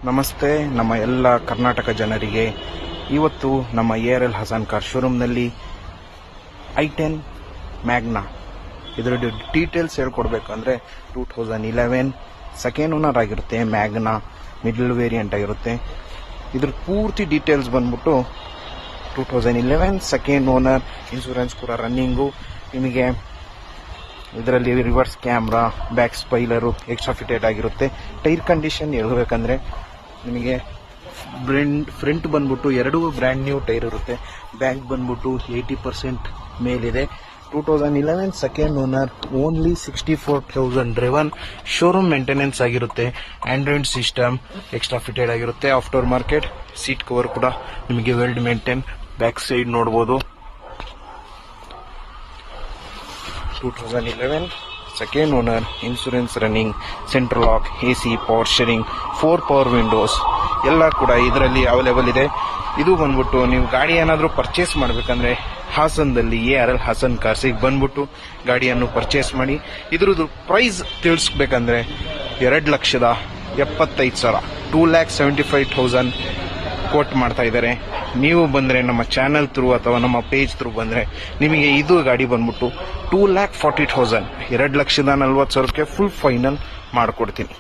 ನಮಸ್ತೆ ನಮ್ಮ ಎಲ್ಲ ಕರ್ನಾಟಕ ಜನರಿಗೆ. ಇವತ್ತು ನಮ್ಮ ARL ಹಸನ್ ಕಾರ್ ಶೋರೂಮ್ನಲ್ಲಿ i10 ಮ್ಯಾಗ್ನಾ ಇದರ ಡೀಟೇಲ್ಸ್ ಹೇಳ್ಕೊಡ್ಬೇಕಂದ್ರೆ 2011 ಸೆಕೆಂಡ್ ಓನರ್ ಆಗಿರುತ್ತೆ. ಮ್ಯಾಗ್ನಾ ಮಿಡಲ್ ವೇರಿಯಂಟ್ ಆಗಿರುತ್ತೆ. ಇದ್ರ ಪೂರ್ತಿ ಡೀಟೇಲ್ಸ್ ಬಂದ್ಬಿಟ್ಟು 2011 ಸೆಕೆಂಡ್ ಓನರ್, ಇನ್ಶೂರೆನ್ಸ್ ಕೂಡ ರನ್ನಿಂಗು. ನಿಮಗೆ ಇದರಲ್ಲಿ reverse camera, back spoiler extra fitted ಆಗಿರುತ್ತೆ. ಟೈರ್ ಕಂಡೀಷನ್ ಹೇಳ್ಬೇಕಂದ್ರೆ ನಿಮಗೆ ಫ್ರಂಟ್ ಬಂದ್ಬಿಟ್ಟು ಎರಡು ಬ್ರ್ಯಾಂಡ್ ನ್ಯೂ ಟೈರ್ ಇರುತ್ತೆ. ಬ್ಯಾಕ್ ಬಂದ್ಬಿಟ್ಟು 80% ಮೇಲಿದೆ. 2011 second owner, only 64,000 driven. Showroom maintenance ಆಗಿರುತ್ತೆ. ಆಂಡ್ರಾಯ್ಡ್ ಸಿಸ್ಟಮ್ ಎಕ್ಸ್ಟ್ರಾ ಫಿಟೆಡ್ ಆಗಿರುತ್ತೆ. ಆಫ್ಟರ್ ಮಾರ್ಕೆಟ್ ಸೀಟ್ ಕವರ್ ಕೂಡ ನಿಮಗೆ ವೆಲ್ಡ್ ಮೇಂಟೈನ್. ಬ್ಯಾಕ್ ಸೈಡ್ ನೋಡ್ಬೋದು. 2011 second owner, insurance running, central lock, AC, power steering, 4 power windows ಎಲ್ಲ ಕೂಡ ಇದರಲ್ಲಿ ಅವೈಲೇಬಲ್ ಇದೆ. ಇದು ಬಂದ್ಬಿಟ್ಟು ನೀವು ಗಾಡಿ ಏನಾದರೂ ಪರ್ಚೇಸ್ ಮಾಡಬೇಕಂದ್ರೆ ಹಾಸನದಲ್ಲಿ ARL ಹಸನ್ ಕಾರ್ಸಿಗೆ ಬಂದ್ಬಿಟ್ಟು ಗಾಡಿಯನ್ನು ಪರ್ಚೇಸ್ ಮಾಡಿ. ಇದ್ರದ್ದು ಪ್ರೈಸ್ ತಿಳಿಸ್ಬೇಕಂದ್ರೆ 2,75,000 2,75,000 ಕೋಟ್ ಮಾಡ್ತಾ ಇದ್ದಾರೆ. ನೀವು ಬಂದರೆ ನಮ್ಮ ಚಾನಲ್ ಥ್ರೂ ಅಥವಾ ನಮ್ಮ ಪೇಜ್ ಥ್ರೂ ಬಂದರೆ ನಿಮಗೆ ಇದು ಗಾಡಿ ಬಂದ್ಬಿಟ್ಟು 2,40,000 2,40,000 ಫುಲ್ ಫೈನಲ್ ಮಾಡಿಕೊಡ್ತೀನಿ.